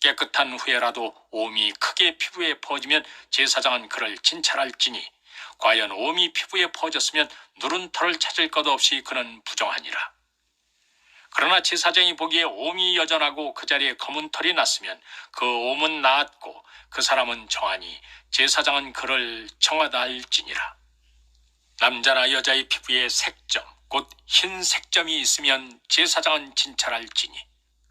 깨끗한 후에라도 오미 크게 피부에 퍼지면 제사장은 그를 진찰할지니 과연 오미 피부에 퍼졌으면 누른 털을 찾을 것 없이 그는 부정하니라. 그러나 제사장이 보기에 옴이 여전하고 그 자리에 검은 털이 났으면 그 옴은 나았고 그 사람은 정하니 제사장은 그를 청하다 할지니라. 남자나 여자의 피부에 색점, 곧 흰 색점이 있으면 제사장은 진찰할지니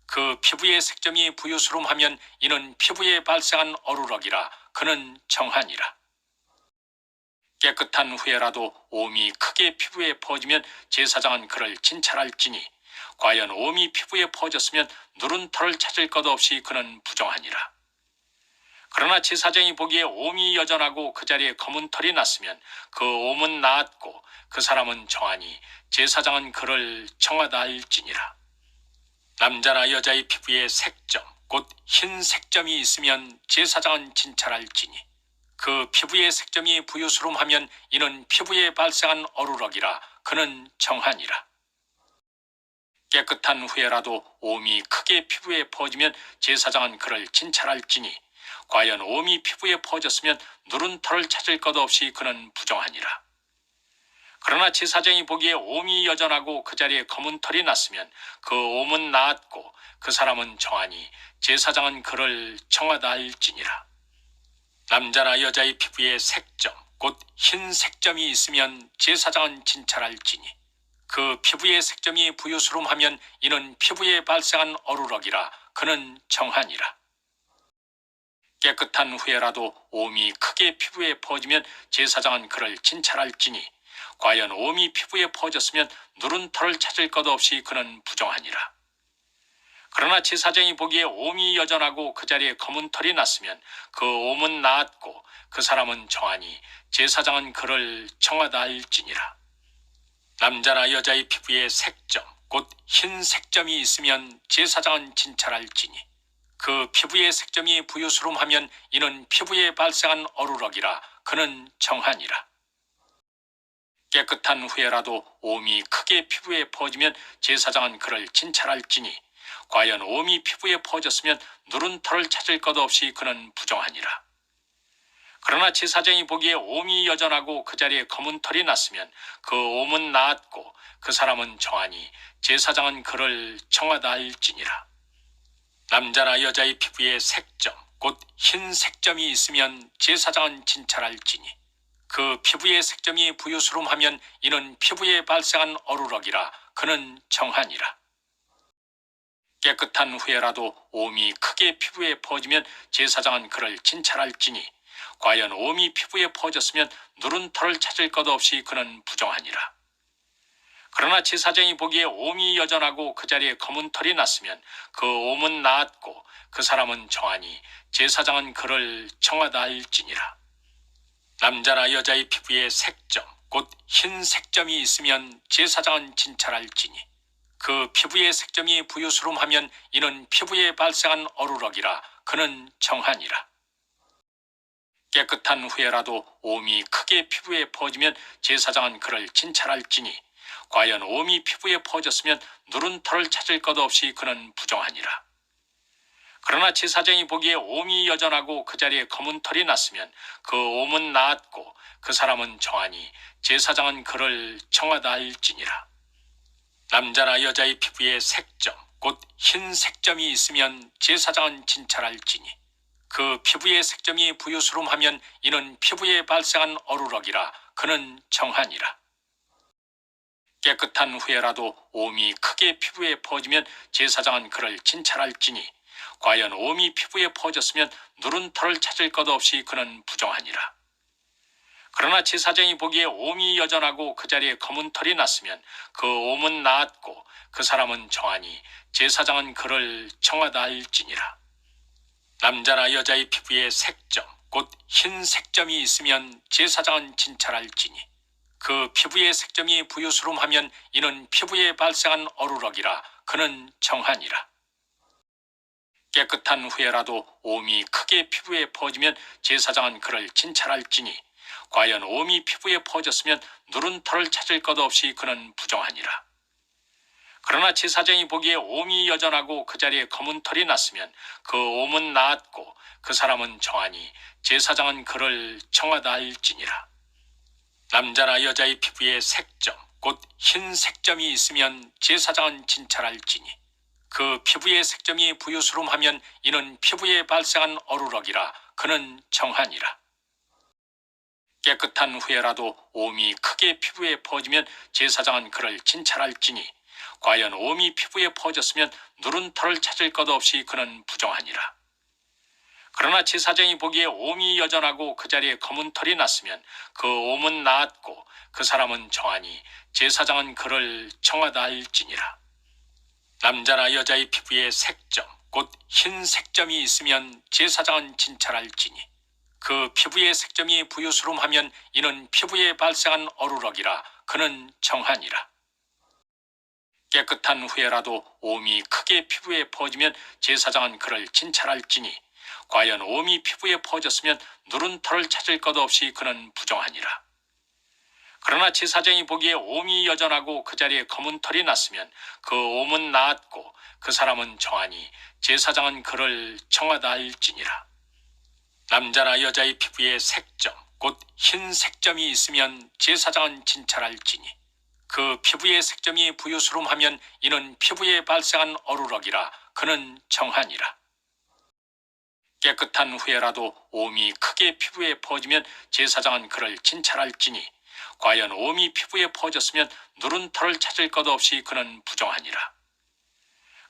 그 피부의 색점이 부유스름하면 이는 피부에 발생한 어루럭이라 그는 정하니라. 깨끗한 후에라도 옴이 크게 피부에 퍼지면 제사장은 그를 진찰할지니 과연 옴이 피부에 퍼졌으면 누른 털을 찾을 것 없이 그는 부정하니라. 그러나 제사장이 보기에 옴이 여전하고 그 자리에 검은 털이 났으면 그 옴은 나았고 그 사람은 정하니 제사장은 그를 청하다 할지니라. 남자나 여자의 피부에 색점, 곧 흰 색점이 있으면 제사장은 진찰할지니 그 피부의 색점이 부유스름하면 이는 피부에 발생한 어루럭이라 그는 정하니라. 깨끗한 후에라도 옴이 크게 피부에 퍼지면 제사장은 그를 진찰할지니 과연 옴이 피부에 퍼졌으면 누른 털을 찾을 것 없이 그는 부정하니라. 그러나 제사장이 보기에 옴이 여전하고 그 자리에 검은 털이 났으면 그 옴은 나았고 그 사람은 정하니 제사장은 그를 청하다 할지니라. 남자나 여자의 피부에 색점, 곧 흰 색점이 있으면 제사장은 진찰할지니 그 피부의 색점이 부유스름하면 이는 피부에 발생한 어루럭이라 그는 정하니라. 깨끗한 후에라도 옴이 크게 피부에 퍼지면 제사장은 그를 진찰할지니 과연 옴이 피부에 퍼졌으면 누른 털을 찾을 것 없이 그는 부정하니라. 그러나 제사장이 보기에 옴이 여전하고 그 자리에 검은 털이 났으면 그 옴은 나았고 그 사람은 정하니 제사장은 그를 청하다 할지니라. 남자나 여자의 피부에 색점, 곧 흰 색점이 있으면 제사장은 진찰할지니 그 피부의 색점이 부유스름하면 이는 피부에 발생한 어루럭이라 그는 정하니라. 깨끗한 후에라도 옴이 크게 피부에 퍼지면 제사장은 그를 진찰할지니 과연 옴이 피부에 퍼졌으면 누른 털을 찾을 것 없이 그는 부정하니라. 그러나 제사장이 보기에 옴이 여전하고 그 자리에 검은 털이 났으면 그 옴은 나았고 그 사람은 정하니 제사장은 그를 청하다 할지니라. 남자나 여자의 피부에 색점, 곧 흰 색점이 있으면 제사장은 진찰할지니 그 피부의 색점이 부유스름하면 이는 피부에 발생한 어루럭이라 그는 정하니라. 깨끗한 후에라도 옴이 크게 피부에 퍼지면 제사장은 그를 진찰할지니 과연 옴이 피부에 퍼졌으면 누른 털을 찾을 것 없이 그는 부정하니라. 그러나 제사장이 보기에 옴이 여전하고 그 자리에 검은 털이 났으면 그 옴은 나았고 그 사람은 정하니 제사장은 그를 청하다 할지니라. 남자나 여자의 피부에 색점, 곧 흰 색점이 있으면 제사장은 진찰할지니 그 피부의 색점이 부유스름하면 이는 피부에 발생한 어루럭이라 그는 정하니라. 깨끗한 후에라도 옴이 크게 피부에 퍼지면 제사장은 그를 진찰할지니 과연 옴이 피부에 퍼졌으면 누른 털을 찾을 것 없이 그는 부정하니라. 그러나 제사장이 보기에 옴이 여전하고 그 자리에 검은 털이 났으면 그 옴은 나았고 그 사람은 정하니 제사장은 그를 청하다 할지니라. 남자나 여자의 피부에 색점, 곧 흰 색점이 있으면 제사장은 진찰할지니 그 피부의 색점이 부유스름하면 이는 피부에 발생한 어루럭이라 그는 정하니라. 깨끗한 후에라도 옴이 크게 피부에 퍼지면 제사장은 그를 진찰할지니 과연 옴이 피부에 퍼졌으면 누른 털을 찾을 것 없이 그는 부정하니라. 그러나 제사장이 보기에 옴이 여전하고 그 자리에 검은 털이 났으면 그 옴은 나았고 그 사람은 정하니 제사장은 그를 청하다 할지니라. 남자나 여자의 피부에 색점, 곧 흰 색점이 있으면 제사장은 진찰할지니 그 피부의 색점이 부유스름하면 이는 피부에 발생한 어루럭이라 그는 정하니라. 깨끗한 후에라도 옴이 크게 피부에 퍼지면 제사장은 그를 진찰할지니 과연 옴이 피부에 퍼졌으면 누른 털을 찾을 것 없이 그는 부정하니라. 그러나 제사장이 보기에 옴이 여전하고 그 자리에 검은 털이 났으면 그 옴은 나았고 그 사람은 정하니 제사장은 그를 청하다 할지니라. 남자나 여자의 피부에 색점 곧 흰 색점이 있으면 제사장은 진찰할지니 그 피부의 색점이 부유스름하면 이는 피부에 발생한 어루럭이라 그는 정하니라. 깨끗한 후에라도 옴이 크게 피부에 퍼지면 제사장은 그를 진찰할지니 과연 옴이 피부에 퍼졌으면 누른 털을 찾을 것 없이 그는 부정하니라. 그러나 제사장이 보기에 옴이 여전하고 그 자리에 검은 털이 났으면 그 옴은 나았고 그 사람은 정하니 제사장은 그를 청하다 할지니라. 남자나 여자의 피부에 색점 곧 흰 색점이 있으면 제사장은 진찰할지니 그 피부의 색점이 부유스름하면 이는 피부에 발생한 어루럭이라 그는 정하니라. 깨끗한 후에라도 옴이 크게 피부에 퍼지면 제사장은 그를 진찰할지니 과연 옴이 피부에 퍼졌으면 누른 털을 찾을 것 없이 그는 부정하니라. 그러나 제사장이 보기에 옴이 여전하고 그 자리에 검은 털이 났으면 그 옴은 나았고 그 사람은 정하니 제사장은 그를 청하다 할지니라. 남자나 여자의 피부에 색점 곧 흰 색점이 있으면 제사장은 진찰할지니 그 피부의 색점이 부유스름하면 이는 피부에 발생한 어루럭이라 그는 정하니라. 깨끗한 후에라도 옴이 크게 피부에 퍼지면 제사장은 그를 진찰할지니 과연 옴이 피부에 퍼졌으면 누른 털을 찾을 것 없이 그는 부정하니라.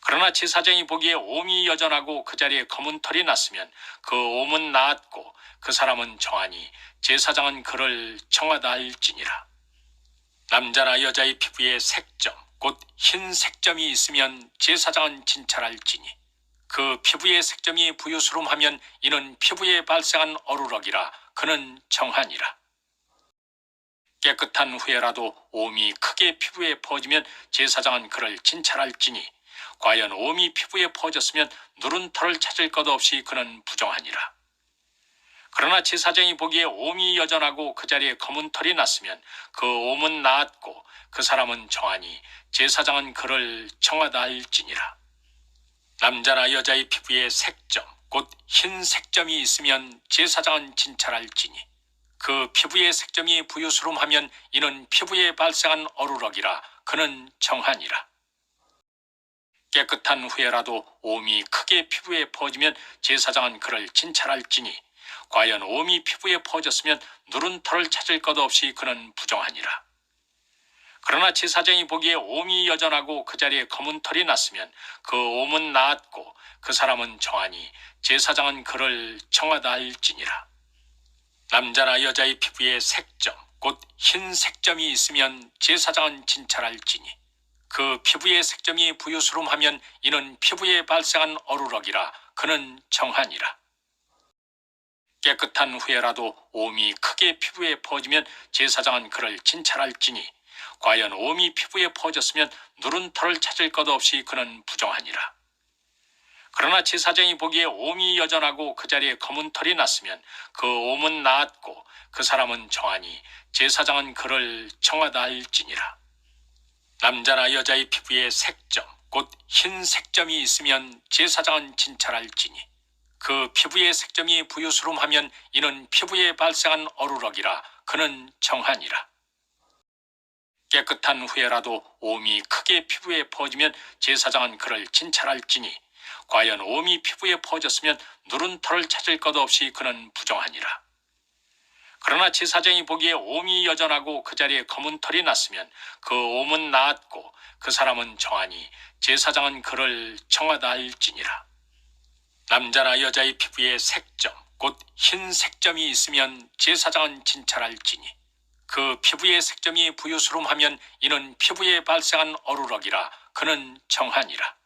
그러나 제사장이 보기에 옴이 여전하고 그 자리에 검은 털이 났으면 그 옴은 나았고 그 사람은 정하니 제사장은 그를 청하다 할지니라. 남자나 여자의 피부에 색점 곧 흰 색점이 있으면 제사장은 진찰할지니 그 피부의 색점이 부유스름하면 이는 피부에 발생한 어루럭이라 그는 정하니라. 깨끗한 후에라도 옴이 크게 피부에 퍼지면 제사장은 그를 진찰할지니 과연 옴이 피부에 퍼졌으면 누른 털을 찾을 것 없이 그는 부정하니라. 그러나 제사장이 보기에 옴이 여전하고 그 자리에 검은 털이 났으면 그 옴은 나았고 그 사람은 정하니 제사장은 그를 청하다 할지니라. 남자나 여자의 피부에 색점 곧 흰 색점이 있으면 제사장은 진찰할지니 그 피부의 색점이 부유스름하면 이는 피부에 발생한 어루럭이라 그는 정하니라. 깨끗한 후에라도 옴이 크게 피부에 퍼지면 제사장은 그를 진찰할지니 과연 옴이 피부에 퍼졌으면 누른 털을 찾을 것 없이 그는 부정하니라. 그러나 제사장이 보기에 옴이 여전하고 그 자리에 검은 털이 났으면 그 옴은 나았고 그 사람은 정하니 제사장은 그를 청하다 할지니라. 남자나 여자의 피부에 색점 곧 흰 색점이 있으면 제사장은 진찰할지니 그 피부의 색점이 부유스름하면 이는 피부에 발생한 어루럭이라 그는 정하니라. 깨끗한 후에라도 옴이 크게 피부에 퍼지면 제사장은 그를 진찰할지니 과연 옴이 피부에 퍼졌으면 누른 털을 찾을 것 없이 그는 부정하니라. 그러나 제사장이 보기에 옴이 여전하고 그 자리에 검은 털이 났으면 그 옴은 나았고 그 사람은 정하니 제사장은 그를 청하다 할지니라. 남자나 여자의 피부에 색점 곧 흰 색점이 있으면 제사장은 진찰할지니 그 피부의 색점이 부유스름하면 이는 피부에 발생한 어루럭이라 그는 정하니라. 깨끗한 후에라도 옴이 크게 피부에 퍼지면 제사장은 그를 진찰할지니 과연 옴이 피부에 퍼졌으면 누른 털을 찾을 것 없이 그는 부정하니라. 그러나 제사장이 보기에 옴이 여전하고 그 자리에 검은 털이 났으면 그 옴은 나았고 그 사람은 정하니 제사장은 그를 청하다 할지니라. 남자나 여자의 피부에 색점 곧 흰 색점이 있으면 제사장은 진찰할지니 그 피부의 색점이 부유스름하면 이는 피부에 발생한 어루럭이라 그는 정하니라.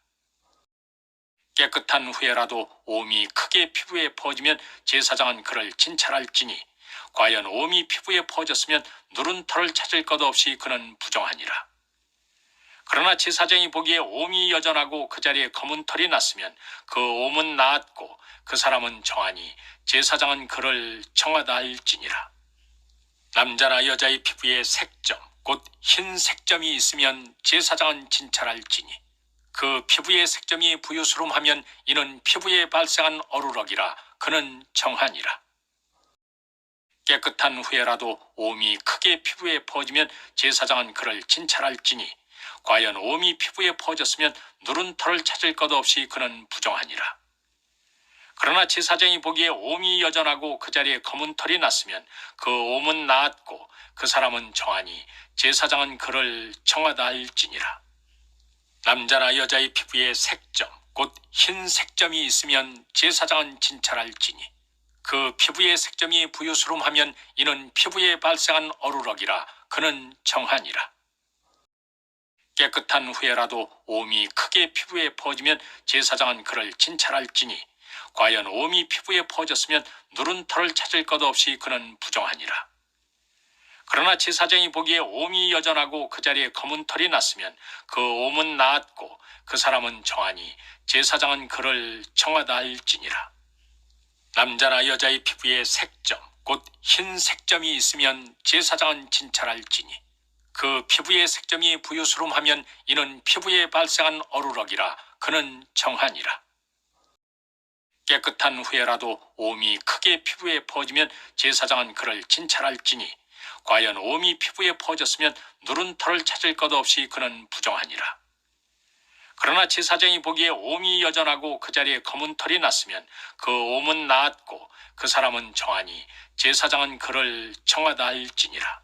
깨끗한 후에라도 옴이 크게 피부에 퍼지면 제사장은 그를 진찰할지니 과연 옴이 피부에 퍼졌으면 누른 털을 찾을 것 없이 그는 부정하니라. 그러나 제사장이 보기에 옴이 여전하고 그 자리에 검은 털이 났으면 그 옴은 나았고 그 사람은 정하니 제사장은 그를 청하다 할지니라. 남자나 여자의 피부에 색점 곧 흰 색점이 있으면 제사장은 진찰할지니 그 피부의 색점이 부유스름하면 이는 피부에 발생한 어루럭이라 그는 정하니라. 깨끗한 후에라도 옴이 크게 피부에 퍼지면 제사장은 그를 진찰할지니 과연 옴이 피부에 퍼졌으면 누른 털을 찾을 것 없이 그는 부정하니라. 그러나 제사장이 보기에 옴이 여전하고 그 자리에 검은 털이 났으면 그 옴은 나았고 그 사람은 정하니 제사장은 그를 정하다 할지니라. 남자나 여자의 피부에 색점 곧 흰 색점이 있으면 제사장은 진찰할지니 그 피부의 색점이 부유스름하면 이는 피부에 발생한 어루럭이라 그는 정하니라. 깨끗한 후에라도 옴이 크게 피부에 퍼지면 제사장은 그를 진찰할지니 과연 옴이 피부에 퍼졌으면 누른 털을 찾을 것 없이 그는 부정하니라. 그러나 제사장이 보기에 옴이 여전하고 그 자리에 검은 털이 났으면 그 옴은 나았고 그 사람은 정하니 제사장은 그를 정하다 할지니라. 남자나 여자의 피부에 색점 곧 흰 색점이 있으면 제사장은 진찰할지니 그 피부의 색점이 부유스름하면 이는 피부에 발생한 어루럭이라 그는 정하니라. 깨끗한 후에라도 옴이 크게 피부에 퍼지면 제사장은 그를 진찰할지니 과연 옴이 피부에 퍼졌으면 누른 털을 찾을 것 없이 그는 부정하니라. 그러나 제사장이 보기에 옴이 여전하고 그 자리에 검은 털이 났으면 그 옴은 나았고 그 사람은 정하니 제사장은 그를 정하다 할지니라.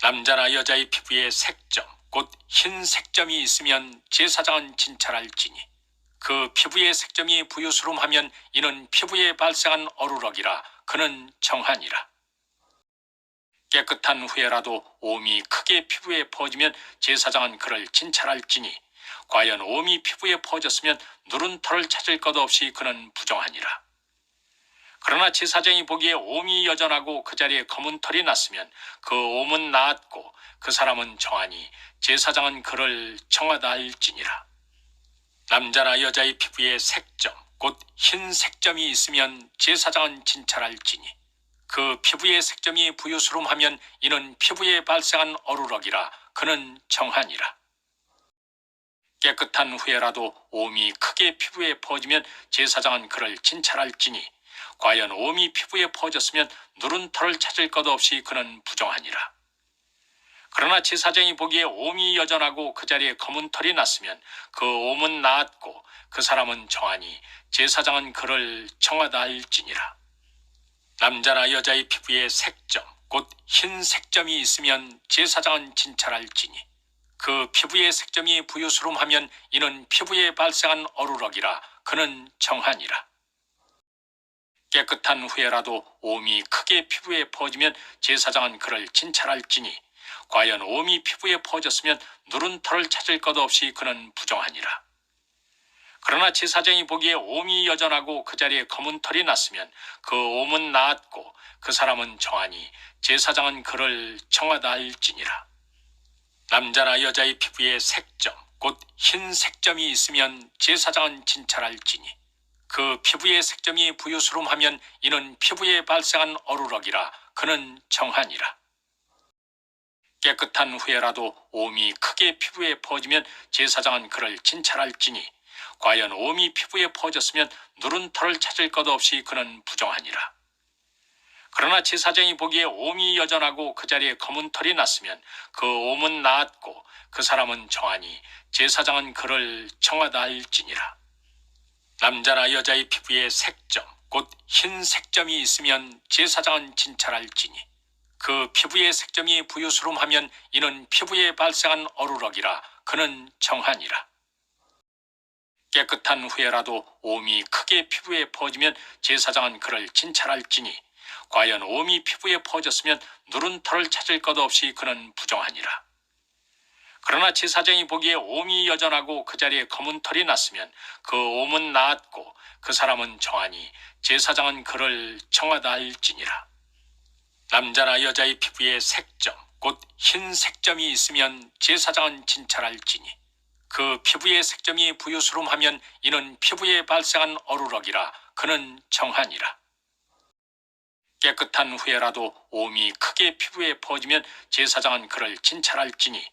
남자나 여자의 피부에 색점 곧 흰 색점이 있으면 제사장은 진찰할지니 그 피부의 색점이 부유스름하면 이는 피부에 발생한 어루럭이라 그는 정하니라. 깨끗한 후에라도 옴이 크게 피부에 퍼지면 제사장은 그를 진찰할지니 과연 옴이 피부에 퍼졌으면 누른 털을 찾을 것 없이 그는 부정하니라. 그러나 제사장이 보기에 옴이 여전하고 그 자리에 검은 털이 났으면 그 옴은 나았고 그 사람은 정하니 제사장은 그를 정하다 할지니라. 남자나 여자의 피부에 색점 곧 흰 색점이 있으면 제사장은 진찰할지니 그 피부의 색점이 부유스름하면 이는 피부에 발생한 어루럭이라 그는 정하니라. 깨끗한 후에라도 옴이 크게 피부에 퍼지면 제사장은 그를 진찰할지니 과연 옴이 피부에 퍼졌으면 누른 털을 찾을 것 없이 그는 부정하니라. 그러나 제사장이 보기에 옴이 여전하고 그 자리에 검은 털이 났으면 그 옴은 나았고 그 사람은 정하니 제사장은 그를 정하다 할지니라. 남자나 여자의 피부에 색점 곧 흰 색점이 있으면 제사장은 진찰할지니 그 피부의 색점이 부유스름하면 이는 피부에 발생한 어루럭이라 그는 정하니라. 깨끗한 후에라도 옴이 크게 피부에 퍼지면 제사장은 그를 진찰할지니 과연 옴이 피부에 퍼졌으면 누른 털을 찾을 것 없이 그는 부정하니라. 그러나 제사장이 보기에 옴이 여전하고 그 자리에 검은 털이 났으면 그 옴은 나았고 그 사람은 정하니 제사장은 그를 정하다 할지니라. 남자나 여자의 피부에 색점 곧 흰 색점이 있으면 제사장은 진찰할지니 그 피부의 색점이 부유스름하면 이는 피부에 발생한 어루럭이라 그는 정하니라. 깨끗한 후에라도 옴이 크게 피부에 퍼지면 제사장은 그를 진찰할지니 과연 옴이 피부에 퍼졌으면 누른 털을 찾을 것 없이 그는 부정하니라. 그러나 제사장이 보기에 옴이 여전하고 그 자리에 검은 털이 났으면 그 옴은 나았고 그 사람은 정하니 제사장은 그를 정하다 할지니라. 남자나 여자의 피부에 색점 곧 흰 색점이 있으면 제사장은 진찰할지니 그 피부의 색점이 부유스름하면 이는 피부에 발생한 어루럭이라 그는 정하니라. 깨끗한 후에라도 옴이 크게 피부에 퍼지면 제사장은 그를 진찰할지니 과연 옴이 피부에 퍼졌으면 누른 털을 찾을 것 없이 그는 부정하니라. 그러나 제사장이 보기에 옴이 여전하고 그 자리에 검은 털이 났으면 그 옴은 나았고 그 사람은 정하니 제사장은 그를 정하다 할지니라. 남자나 여자의 피부에 색점 곧 흰 색점이 있으면 제사장은 진찰할지니 그 피부의 색점이 부유스름하면 이는 피부에 발생한 어루럭이라 그는 정하니라. 깨끗한 후에라도 오미 크게 피부에 퍼지면 제사장은 그를 진찰할지니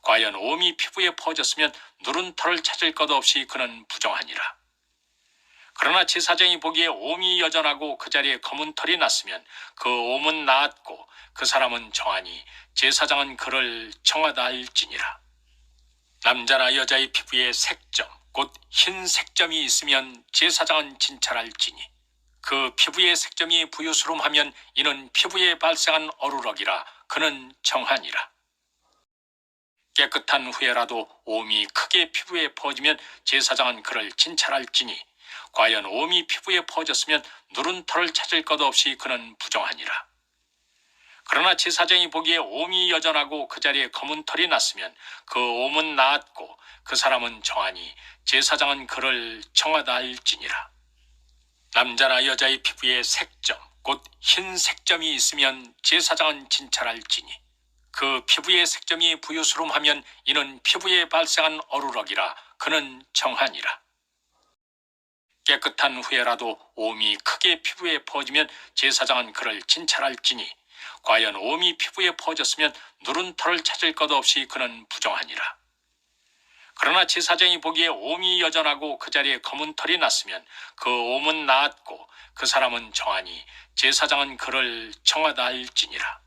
과연 오미 피부에 퍼졌으면 누른 털을 찾을 것 없이 그는 부정하니라. 그러나 제사장이 보기에 옴이 여전하고 그 자리에 검은 털이 났으면 그 옴은 나았고 그 사람은 정하니 제사장은 그를 청하다 할지니라. 남자나 여자의 피부에 색점, 곧 흰 색점이 있으면 제사장은 진찰할지니 그 피부의 색점이 부유스름하면 이는 피부에 발생한 어루럭이라 그는 정하니라. 깨끗한 후에라도 옴이 크게 피부에 퍼지면 제사장은 그를 진찰할지니 과연 옴이 피부에 퍼졌으면 누른 털을 찾을 것 없이 그는 부정하니라. 그러나 제사장이 보기에 옴이 여전하고 그 자리에 검은 털이 났으면 그 옴은 나았고 그 사람은 정하니 제사장은 그를 청하다 할지니라. 남자나 여자의 피부에 색점, 곧 흰 색점이 있으면 제사장은 진찰할지니 그 피부의 색점이 부유스름하면 이는 피부에 발생한 어루럭이라 그는 정하니라. 깨끗한 후에라도 옴이 크게 피부에 퍼지면 제사장은 그를 진찰할지니 과연 옴이 피부에 퍼졌으면 누른 털을 찾을 것 없이 그는 부정하니라. 그러나 제사장이 보기에 옴이 여전하고 그 자리에 검은 털이 났으면 그 옴은 나았고 그 사람은 정하니 제사장은 그를 청하다 할지니라.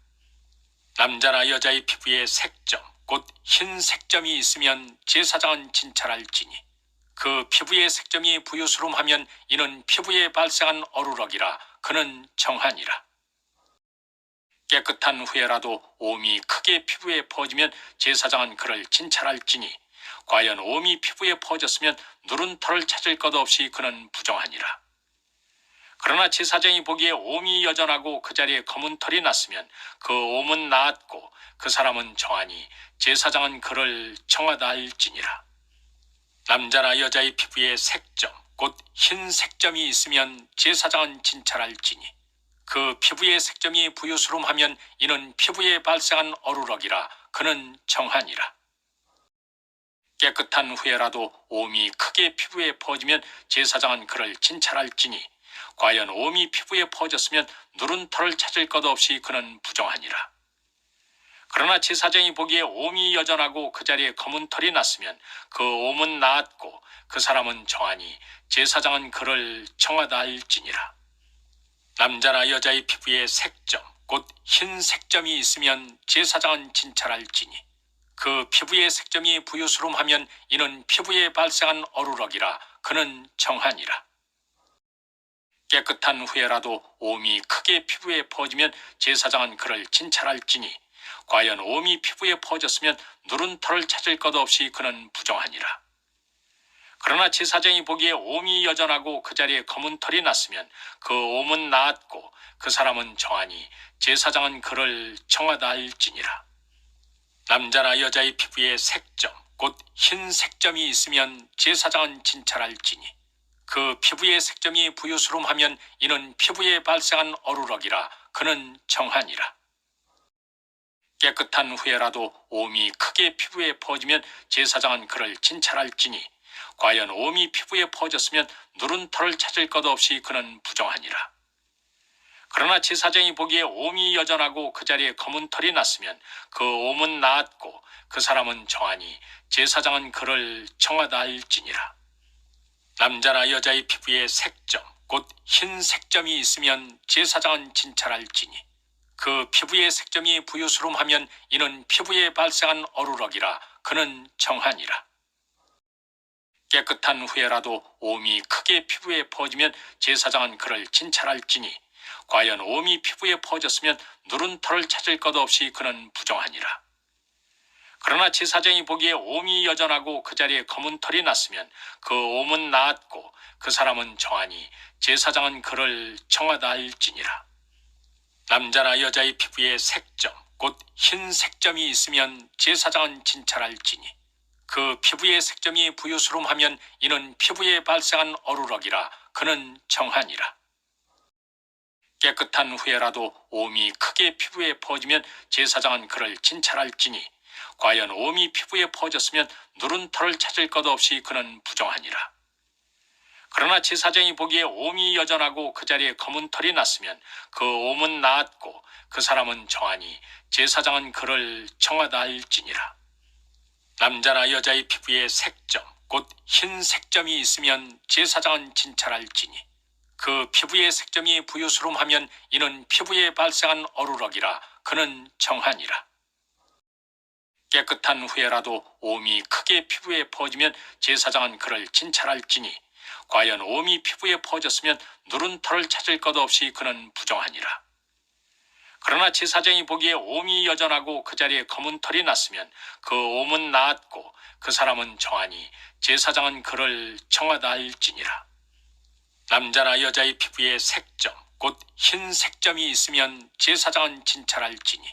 남자나 여자의 피부에 색점, 곧 흰 색점이 있으면 제사장은 진찰할지니 그 피부의 색점이 부유스름하면 이는 피부에 발생한 어루럭이라 그는 정하니라. 깨끗한 후에라도 옴이 크게 피부에 퍼지면 제사장은 그를 진찰할지니 과연 옴이 피부에 퍼졌으면 누른 털을 찾을 것 없이 그는 부정하니라. 그러나 제사장이 보기에 옴이 여전하고 그 자리에 검은 털이 났으면 그 옴은 나았고 그 사람은 정하니 제사장은 그를 청하다 할지니라. 남자나 여자의 피부에 색점, 곧 흰 색점이 있으면 제사장은 진찰할지니 그 피부의 색점이 부유스름하면 이는 피부에 발생한 어루럭이라 그는 정하니라. 깨끗한 후에라도 옴이 크게 피부에 퍼지면 제사장은 그를 진찰할지니 과연 옴이 피부에 퍼졌으면 누른 털을 찾을 것 없이 그는 부정하니라. 그러나 제사장이 보기에 옴이 여전하고 그 자리에 검은 털이 났으면 그 옴은 나았고 그 사람은 정하니 제사장은 그를 청하다 할지니라. 남자나 여자의 피부에 색점, 곧 흰 색점이 있으면 제사장은 진찰할지니 그 피부의 색점이 부유스름하면 이는 피부에 발생한 어루럭이라 그는 정하니라. 깨끗한 후에라도 옴이 크게 피부에 퍼지면 제사장은 그를 진찰할지니 과연 옴이 피부에 퍼졌으면 누른 털을 찾을 것 없이 그는 부정하니라. 그러나 제사장이 보기에 옴이 여전하고 그 자리에 검은 털이 났으면 그 옴은 나았고 그 사람은 정하니 제사장은 그를 청하다 할지니라. 남자나 여자의 피부에 색점, 곧 흰 색점이 있으면 제사장은 진찰할지니 그 피부의 색점이 부유스름하면 이는 피부에 발생한 어루럭이라 그는 정하니라. 깨끗한 후에라도 옴이 크게 피부에 퍼지면 제사장은 그를 진찰할지니 과연 옴이 피부에 퍼졌으면 누른 털을 찾을 것 없이 그는 부정하니라. 그러나 제사장이 보기에 옴이 여전하고 그 자리에 검은 털이 났으면 그 옴은 나았고 그 사람은 정하니 제사장은 그를 청하다 할지니라. 남자나 여자의 피부에 색점, 곧 흰 색점이 있으면 제사장은 진찰할지니 그 피부의 색점이 부유스름하면 이는 피부에 발생한 어루럭이라 그는 정하니라. 깨끗한 후에라도 옴이 크게 피부에 퍼지면 제사장은 그를 진찰할지니 과연 옴이 피부에 퍼졌으면 누른 털을 찾을 것 없이 그는 부정하니라. 그러나 제사장이 보기에 옴이 여전하고 그 자리에 검은 털이 났으면 그 옴은 나았고 그 사람은 정하니 제사장은 그를 청하다 할지니라. 남자나 여자의 피부에 색점, 곧 흰 색점이 있으면 제사장은 진찰할지니 그 피부의 색점이 부유스름하면 이는 피부에 발생한 어루럭이라 그는 정하니라. 깨끗한 후에라도 옴이 크게 피부에 퍼지면 제사장은 그를 진찰할지니 과연 옴이 피부에 퍼졌으면 누른 털을 찾을 것 없이 그는 부정하니라. 그러나 제사장이 보기에 옴이 여전하고 그 자리에 검은 털이 났으면 그 옴은 나았고 그 사람은 정하니 제사장은 그를 정하다 할지니라. 남자나 여자의 피부에 색점 곧 흰 색점이 있으면 제사장은 진찰할지니 그 피부의 색점이 부유스름하면 이는 피부에 발생한 어루럭이라 그는 정하니라. 깨끗한 후에라도 옴이 크게 피부에 퍼지면 제사장은 그를 진찰할지니 과연 옴이 피부에 퍼졌으면 누른 털을 찾을 것 없이 그는 부정하니라. 그러나 제사장이 보기에 옴이 여전하고 그 자리에 검은 털이 났으면 그 옴은 나았고 그 사람은 정하니 제사장은 그를 정하다 할지니라. 남자나 여자의 피부에 색점 곧 흰 색점이 있으면 제사장은 진찰할지니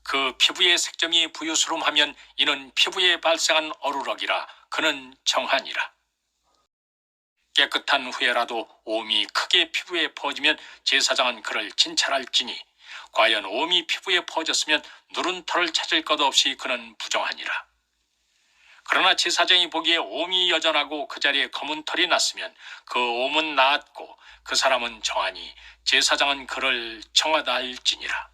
그 피부의 색점이 부유스름하면 이는 피부에 발생한 어루럭이라 그는 정하니라. 깨끗한 후에라도 옴이 크게 피부에 퍼지면 제사장은 그를 진찰할지니 과연 옴이 피부에 퍼졌으면 누른 털을 찾을 것 없이 그는 부정하니라. 그러나 제사장이 보기에 옴이 여전하고 그 자리에 검은 털이 났으면 그 옴은 나았고 그 사람은 정하니 제사장은 그를 정하다 할지니라.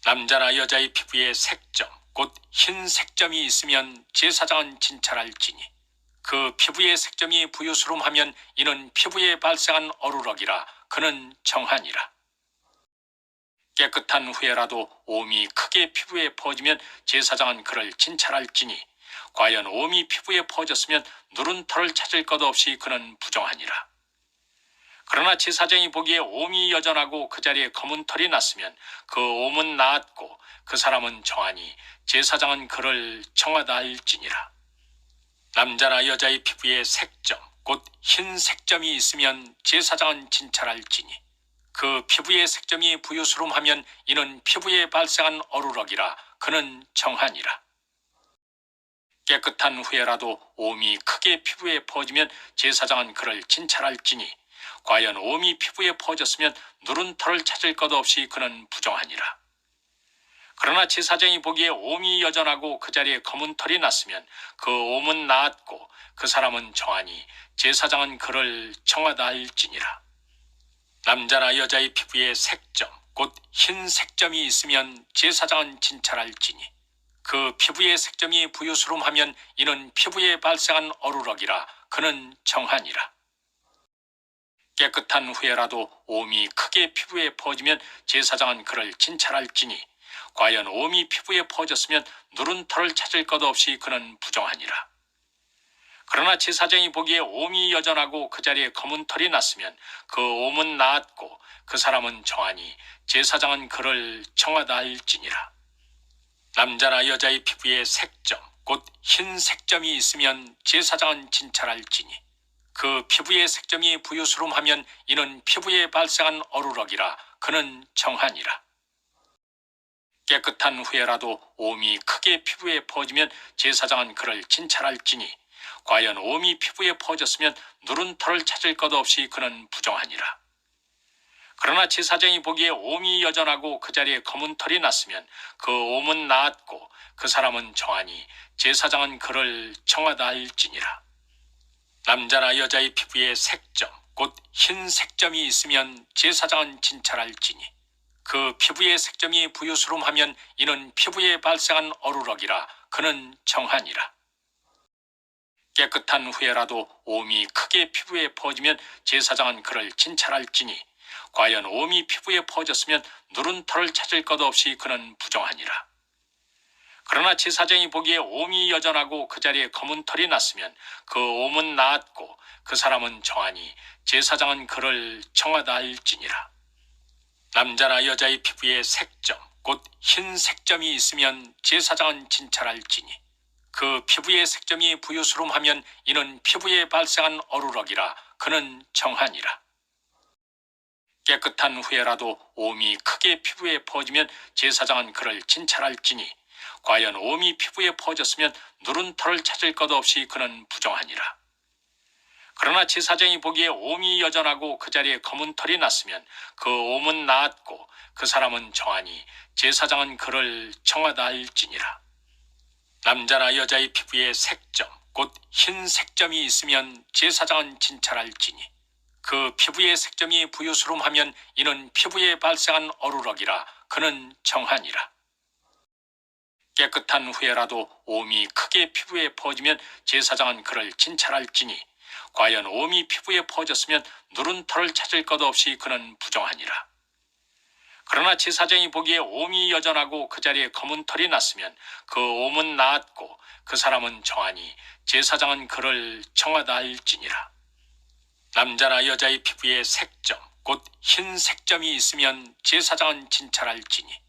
남자나 여자의 피부에 색점 곧 흰 색점이 있으면 제사장은 진찰할지니 그 피부의 색점이 부유스름하면 이는 피부에 발생한 어루럭이라 그는 정하니라. 깨끗한 후에라도 옴이 크게 피부에 퍼지면 제사장은 그를 진찰할지니 과연 옴이 피부에 퍼졌으면 누른 털을 찾을 것 없이 그는 부정하니라. 그러나 제사장이 보기에 옴이 여전하고 그 자리에 검은 털이 났으면 그 옴은 나았고 그 사람은 정하니 제사장은 그를 정하다 할지니라. 남자나 여자의 피부에 색점 곧 흰 색점이 있으면 제사장은 진찰할지니 그 피부의 색점이 부유스름하면 이는 피부에 발생한 어루럭이라 그는 정하니라. 깨끗한 후에라도 옴이 크게 피부에 퍼지면 제사장은 그를 진찰할지니 과연 옴이 피부에 퍼졌으면 누른 털을 찾을 것 없이 그는 부정하니라. 그러나 제사장이 보기에 옴이 여전하고 그 자리에 검은 털이 났으면 그 옴은 나았고 그 사람은 정하니 제사장은 그를 정하다 할지니라. 남자나 여자의 피부에 색점 곧 흰 색점이 있으면 제사장은 진찰할지니 그 피부의 색점이 부유스름하면 이는 피부에 발생한 어루럭이라 그는 정하니라. 깨끗한 후에라도 옴이 크게 피부에 퍼지면 제사장은 그를 진찰할지니 과연 옴이 피부에 퍼졌으면 누른 털을 찾을 것 없이 그는 부정하니라. 그러나 제사장이 보기에 옴이 여전하고 그 자리에 검은 털이 났으면 그 옴은 나았고 그 사람은 정하니 제사장은 그를 정하다 할지니라. 남자나 여자의 피부에 색점 곧 흰 색점이 있으면 제사장은 진찰할지니 그 피부의 색점이 부유스름하면 이는 피부에 발생한 어루럭이라 그는 정하니라. 깨끗한 후에라도 옴이 크게 피부에 퍼지면 제사장은 그를 진찰할지니 과연 옴이 피부에 퍼졌으면 누른 털을 찾을 것 없이 그는 부정하니라. 그러나 제사장이 보기에 옴이 여전하고 그 자리에 검은 털이 났으면 그 옴은 나았고 그 사람은 정하니 제사장은 그를 정하다 할지니라. 남자나 여자의 피부에 색점 곧 흰 색점이 있으면 제사장은 진찰할지니 그 피부의 색점이 부유스름하면 이는 피부에 발생한 어루럭이라 그는 정하니라. 깨끗한 후에라도 옴이 크게 피부에 퍼지면 제사장은 그를 진찰할지니 과연 옴이 피부에 퍼졌으면 누른 털을 찾을 것 없이 그는 부정하니라. 그러나 제사장이 보기에 옴이 여전하고 그 자리에 검은 털이 났으면 그 옴은 나았고 그 사람은 정하니 제사장은 그를 정하다 할지니라. 남자나 여자의 피부에 색점 곧 흰 색점이 있으면 제사장은 진찰할지니 그 피부의 색점이 부유스름하면 이는 피부에 발생한 어루럭이라 그는 정하니라. 깨끗한 후에라도 옴이 크게 피부에 퍼지면 제사장은 그를 진찰할지니 과연 옴이 피부에 퍼졌으면 누른 털을 찾을 것 없이 그는 부정하니라. 그러나 제사장이 보기에 옴이 여전하고 그 자리에 검은 털이 났으면 그 옴은 나았고 그 사람은 정하니 제사장은 그를 정하다 할지니라. 남자나 여자의 피부에 색점 곧 흰 색점이 있으면 제사장은 진찰할지니 그 피부의 색점이 부유스름하면 이는 피부에 발생한 어루럭이라 그는 정하니라. 깨끗한 후에라도 옴이 크게 피부에 퍼지면 제사장은 그를 진찰할지니 과연 옴이 피부에 퍼졌으면 누른 털을 찾을 것 없이 그는 부정하니라. 그러나 제사장이 보기에 옴이 여전하고 그 자리에 검은 털이 났으면 그 옴은 나았고 그 사람은 정하니 제사장은 그를 청하다 할지니라. 남자나 여자의 피부에 색점 곧 흰 색점이 있으면 제사장은 진찰할지니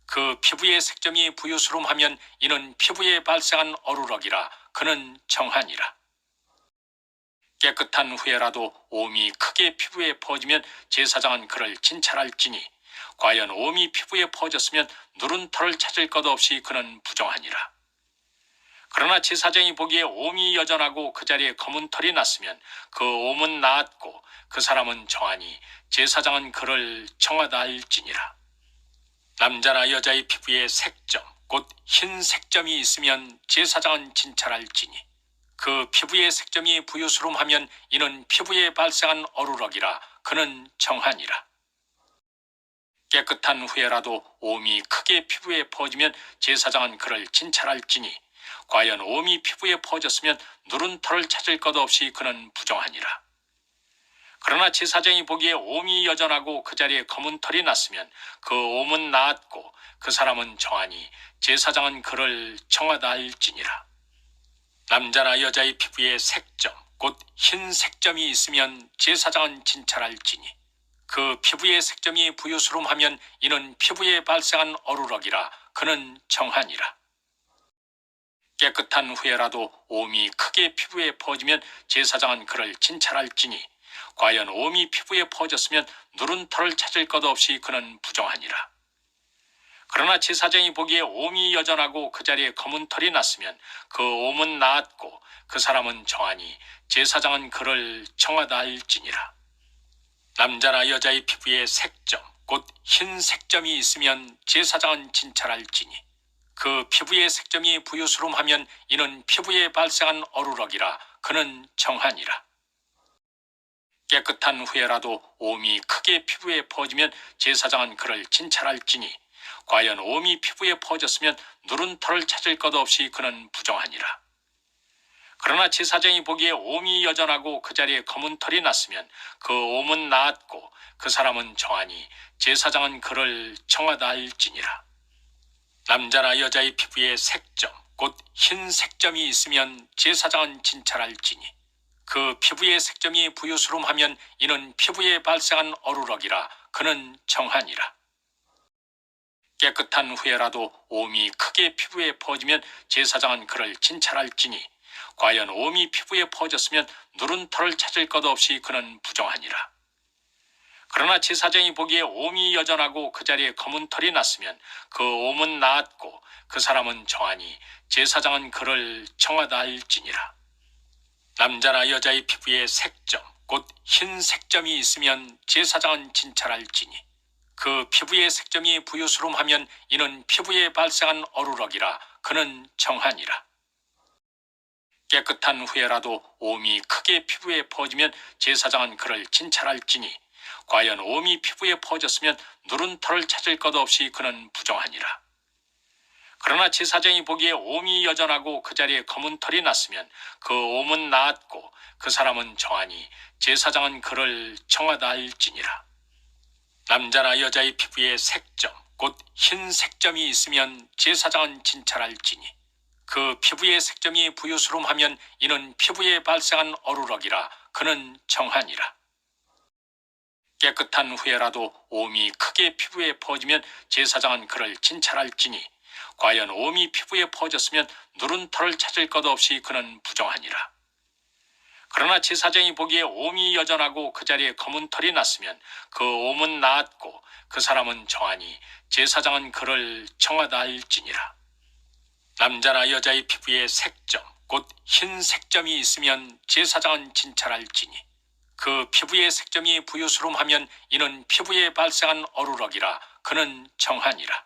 그 피부의 색점이 부유스름하면 이는 피부에 발생한 어루럭이라 그는 정하니라. 깨끗한 후에라도 옴이 크게 피부에 퍼지면 제사장은 그를 진찰할지니 과연 옴이 피부에 퍼졌으면 누른 털을 찾을 것 없이 그는 부정하니라. 그러나 제사장이 보기에 옴이 여전하고 그 자리에 검은 털이 났으면 그 옴은 나았고 그 사람은 정하니 제사장은 그를 청하다 할지니라. 남자나 여자의 피부에 색점 곧 흰 색점이 있으면 제사장은 진찰할지니 그 피부의 색점이 부유스름하면 이는 피부에 발생한 어루럭이라 그는 정하니라. 깨끗한 후에라도 옴이 크게 피부에 퍼지면 제사장은 그를 진찰할지니 과연 옴이 피부에 퍼졌으면 누른 털을 찾을 것 없이 그는 부정하니라. 그러나 제사장이 보기에 옴이 여전하고 그 자리에 검은 털이 났으면 그 옴은 나았고 그 사람은 정하니 제사장은 그를 청하다 할지니라. 남자나 여자의 피부에 색점 곧 흰 색점이 있으면 제사장은 진찰할지니 그 피부의 색점이 부유스름하면 이는 피부에 발생한 어루럭이라 그는 정하니라. 깨끗한 후에라도 옴이 크게 피부에 퍼지면 제사장은 그를 진찰할지니 과연 옴이 피부에 퍼졌으면 누른 털을 찾을 것 없이 그는 부정하니라. 그러나 제사장이 보기에 옴이 여전하고 그 자리에 검은 털이 났으면 그 옴은 나았고 그 사람은 정하니 제사장은 그를 청하다 할지니라. 남자나 여자의 피부에 색점 곧 흰 색점이 있으면 제사장은 진찰할지니 그 피부의 색점이 부유스름하면 이는 피부에 발생한 어루럭이라 그는 정하니라. 깨끗한 후에라도 옴이 크게 피부에 퍼지면 제사장은 그를 진찰할지니 과연 옴이 피부에 퍼졌으면 누른 털을 찾을 것 없이 그는 부정하니라. 그러나 제사장이 보기에 옴이 여전하고 그 자리에 검은 털이 났으면 그 옴은 나았고 그 사람은 정하니 제사장은 그를 청하다 할지니라. 남자나 여자의 피부에 색점 곧 흰 색점이 있으면 제사장은 진찰할지니 그 피부의 색점이 부유스름하면 이는 피부에 발생한 어루럭이라 그는 정하니라. 깨끗한 후에라도 옴이 크게 피부에 퍼지면 제사장은 그를 진찰할지니 과연 옴이 피부에 퍼졌으면 누른 털을 찾을 것 없이 그는 부정하니라. 그러나 제사장이 보기에 옴이 여전하고 그 자리에 검은 털이 났으면 그 옴은 나았고 그 사람은 정하니 제사장은 그를 청하다 할지니라. 남자나 여자의 피부에 색점 곧 흰 색점이 있으면 제사장은 진찰할지니 그 피부의 색점이 부유스름하면 이는 피부에 발생한 어루럭이라 그는 정하니라. 깨끗한 후에라도 옴이 크게 피부에 퍼지면 제사장은 그를 진찰할지니 과연 옴이 피부에 퍼졌으면 누른 털을 찾을 것 없이 그는 부정하니라. 그러나 제사장이 보기에 옴이 여전하고 그 자리에 검은 털이 났으면 그 옴은 나았고 그 사람은 정하니 제사장은 그를 청하다 할지니라. 남자나 여자의 피부에 색점 곧 흰 색점이 있으면 제사장은 진찰할지니 그 피부의 색점이 부유스름하면 이는 피부에 발생한 어루럭이라 그는 정하니라. 깨끗한 후에라도 옴이 크게 피부에 퍼지면 제사장은 그를 진찰할지니 과연 옴이 피부에 퍼졌으면 누른 털을 찾을 것 없이 그는 부정하니라. 그러나 제사장이 보기에 옴이 여전하고 그 자리에 검은 털이 났으면 그 옴은 나았고 그 사람은 정하니 제사장은 그를 청하다 할지니라. 남자나 여자의 피부에 색점 곧 흰 색점이 있으면 제사장은 진찰할지니 그 피부의 색점이 부유스름하면 이는 피부에 발생한 어루럭이라 그는 정하니라.